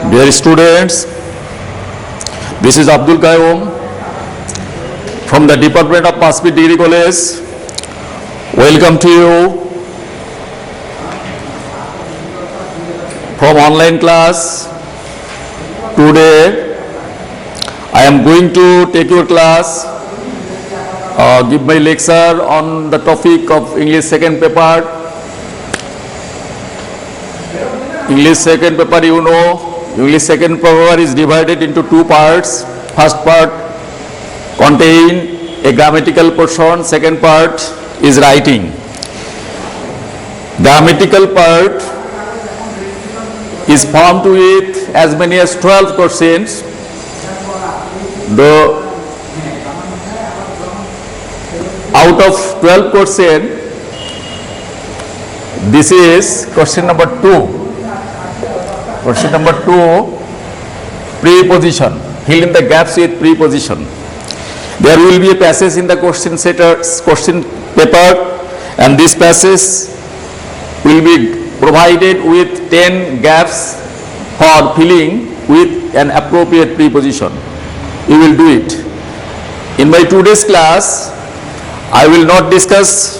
Dear students, this is Abdul Qayyum from the Department of Mass Media Degree College. Welcome to you from online class. Today I am going to take your class, give my lecture on the topic of English second paper. English second paper, you know, English second paper is divided into two parts. First part contain a grammatical portion, second part is writing. Grammatical part is formed with as many as 12 questions. Out of 12 questions, this is question number 2. Question number 2, preposition. Fill in the gaps with preposition. There will be a passage in the question paper, and this passage will be provided with 10 gaps for filling with an appropriate preposition. You will do it. In my today's class, I will not discuss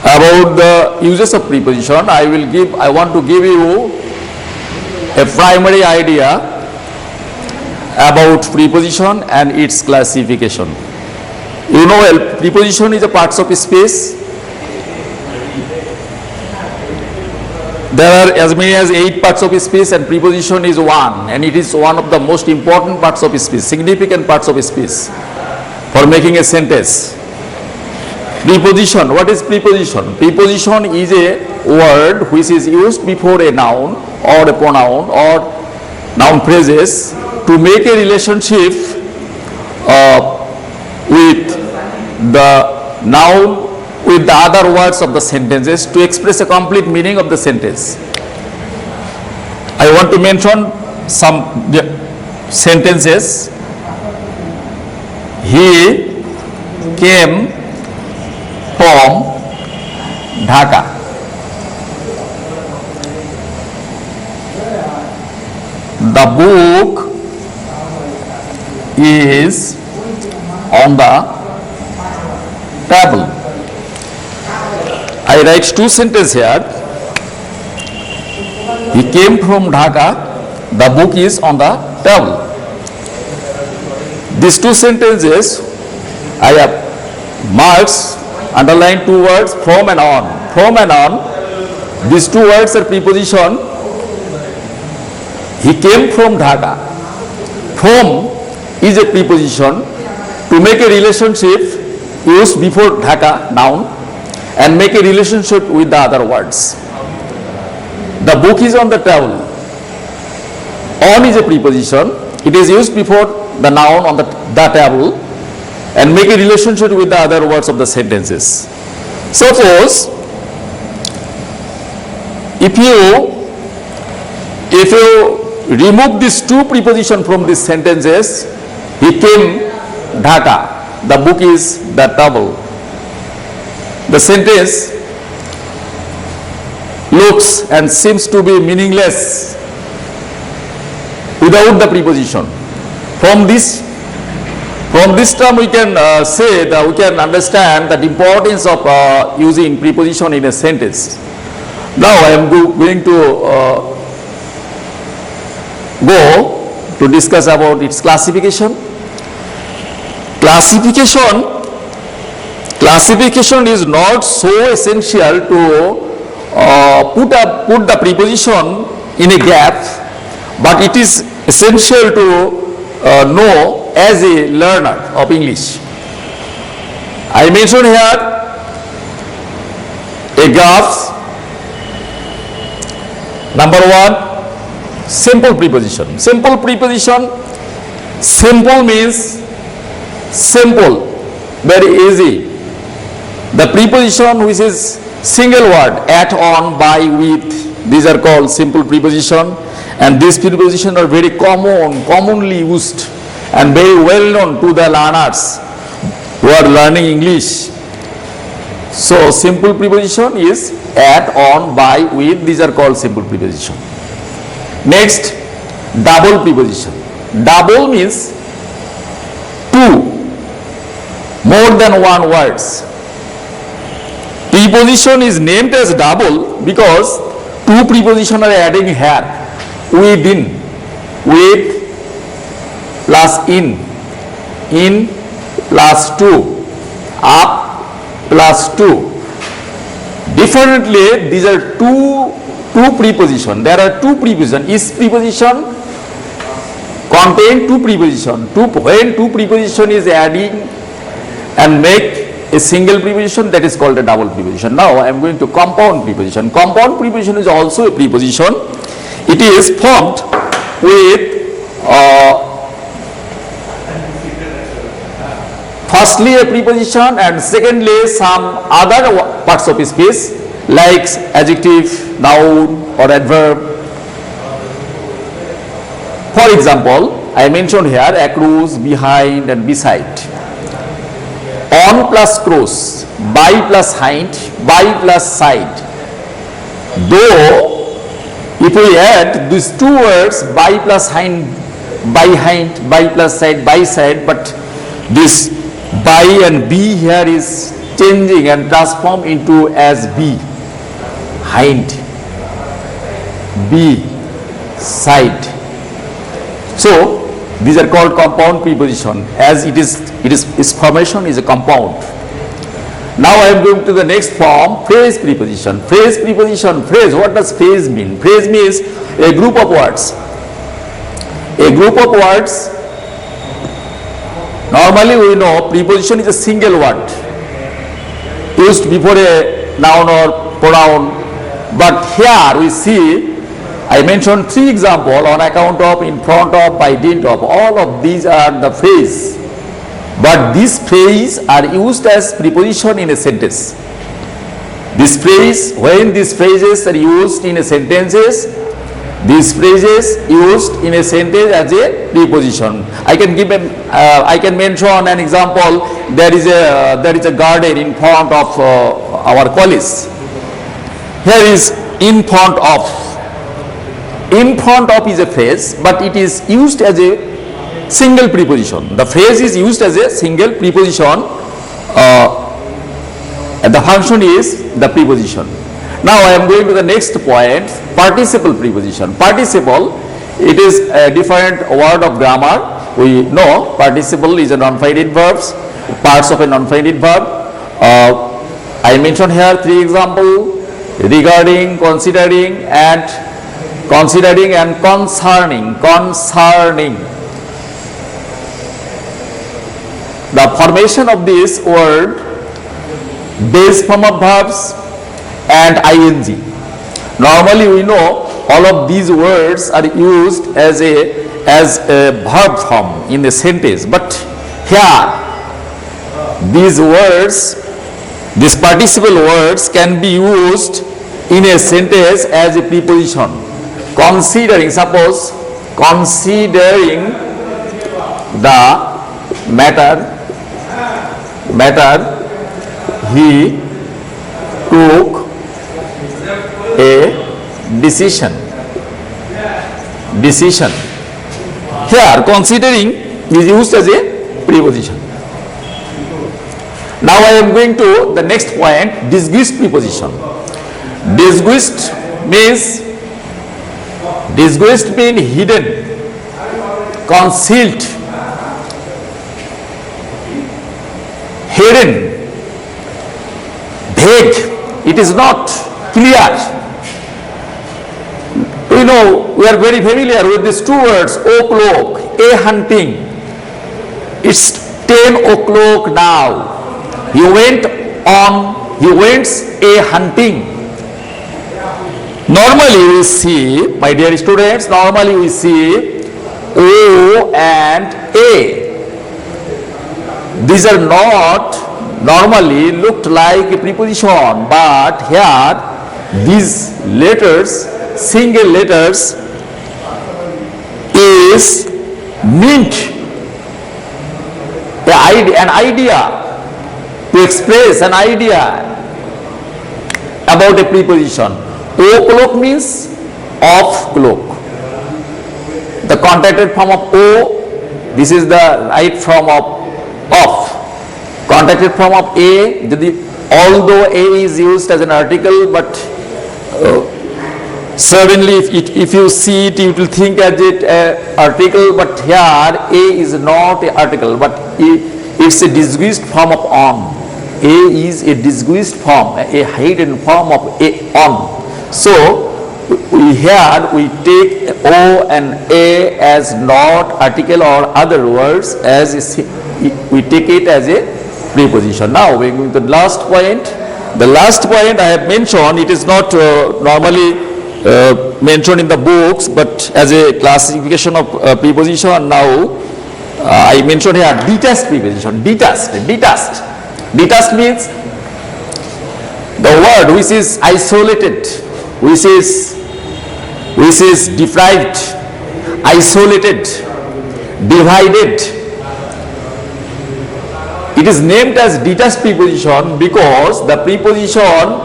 about the uses of preposition. I want to give you a primary idea about preposition and its classification. You know, preposition is a parts of space. There are as many as 8 parts of speech, and preposition is one, and it is one of the most important parts of speech, significant parts of speech for making a sentence. Preposition. What is preposition? Preposition is a word which is used before a noun or a pronoun or noun phrases to make a relationship with the noun with the other words of the sentences to express a complete meaning of the sentence. I want to mention some sentences. He came from Dhaka. The book is on the table. I write 2 sentences here. He came from Dhaka. The book is on the table. These 2 sentences, I have marks, underline 2 words, from and on. From and on. These 2 words are preposition. He came from Dhaka. From is a preposition to make a relationship used before Dhaka, noun, and make a relationship with the other words. The book is on the table. On is a preposition. It is used before the noun on the table and make a relationship with the other words of the sentences. Suppose if you remove these 2 prepositions from these sentences, he came Dhaka. The book is the table. The sentence looks and seems to be meaningless without the preposition. From this term we can say that we can understand the importance of using preposition in a sentence. Now I am going to go to discuss about its classification. Classification is not so essential to put the preposition in a gap, but it is essential to know as a learner of English. I mention here a graph. Number 1, simple preposition. Simple preposition. Simple means simple, very easy. The preposition which is single word, at, on, by, with, these are called simple preposition, and these prepositions are very commonly used and very well known to the learners who are learning English. So simple preposition is at, on, by, with, these are called simple preposition. Next, double preposition. Double means two, more than one words. Preposition is named as double because two preposition are adding here. Within, with plus in plus two, up plus two. Differently, these are two preposition. There are two preposition. Each preposition contain two preposition. When two preposition is adding and make a single preposition, that is called a double preposition. Now I am going to compound preposition. Compound preposition is also a preposition. It is formed with firstly a preposition and secondly some other parts of speech like adjective, noun or adverb. For example, I mentioned here across, behind and beside. On plus cross, by plus hind, by plus side. Though if we add these two words by plus hind, by plus side, by side, but this by and be here is changing and transformed into as be, hind, be, side. So these are called compound preposition, as its formation is a compound. Now I am going to the next form, phrase preposition. Phrase preposition, phrase, what does phrase mean? Phrase means a group of words. A group of words, normally we know preposition is a single word used before a noun or pronoun, but here we see I mentioned three examples on account of, in front of, by dint of. All of these are the phrase, but these phrases are used as preposition in a sentence. This phrase, when these phrases are used in a sentences, these phrases used in a sentence as a preposition. I can give I can mention an example. There is a garden in front of our college. Here is in front of. In front of is a phrase, but it is used as a single preposition. The phrase is used as a single preposition. The function is the preposition. Now I am going to the next point, participle preposition. Participle, it is a different word of grammar. We know participle is a non-finite verbs, parts of a non-finite verb. I mentioned here three examples: regarding, considering and concerning. The formation of this word, base form of verbs and ing. Normally we know all of these words are used as a verb form in a sentence, but here these words, these participle words can be used in a sentence as a preposition. Considering, suppose considering the matter he took a decision. Here considering is used as a preposition. Now I am going to the next point, disguised preposition. Disguised means hidden, concealed, hidden, vague. It is not clear. We know, we are very familiar with these two words, o'clock, a hunting. It's 10 o'clock now. He went a hunting. Normally we see, my dear students, normally we see O and A. These are not normally looked like a preposition, but here these letters, single letters, is meant an idea, to express an idea about a preposition. O'clock means off clock. contracted form of O, this is the right form of contracted form of A, although A is used as an article, but certainly if you see it, you will think as it article, but here A is not an article, but it's a disguised form of on. A is a disguised form, a hidden form of a on. So here we take O and A as not article or other words, as we take it as a preposition. Now we are going to the last point. The last point I have mentioned, it is not normally mentioned in the books, but as a classification of preposition. Now I mentioned here detached preposition. Detached means the word which is isolated, which is deprived, isolated, divided. It is named as detached preposition because the preposition,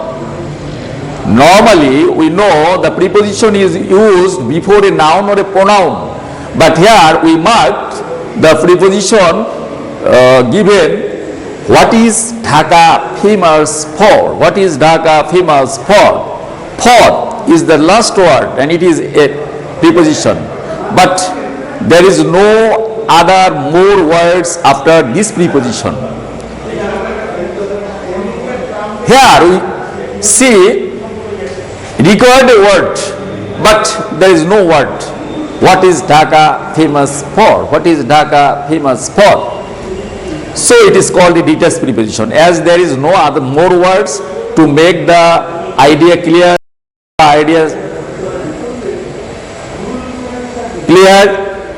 normally we know the preposition is used before a noun or a pronoun, but here we marked the preposition given what is Dhaka famous for. What is Dhaka famous for? For is the last word and it is a preposition, but there is no other more words after this preposition. Here we see required a word, but there is no word. What is Dhaka famous for? What is Dhaka famous for? So it is called a detached preposition, as there is no other more words to make the idea clear.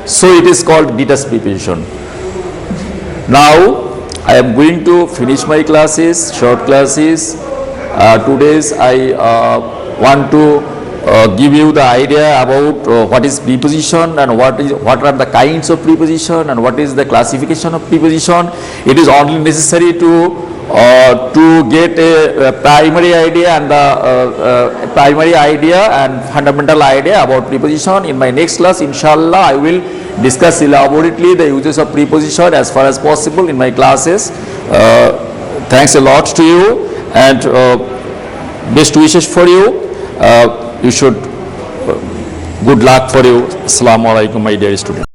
So it is called detached preposition. Now I am going to finish my classes, short classes. Today's I want to give you the idea about what is preposition and what are the kinds of preposition and what is the classification of preposition. It is only necessary to get a primary idea and fundamental idea about preposition. In my next class, inshallah, I will discuss elaborately the uses of preposition as far as possible in my classes. Thanks a lot to you and best wishes for you. You should good luck for you. Assalamu alaikum, my dear students.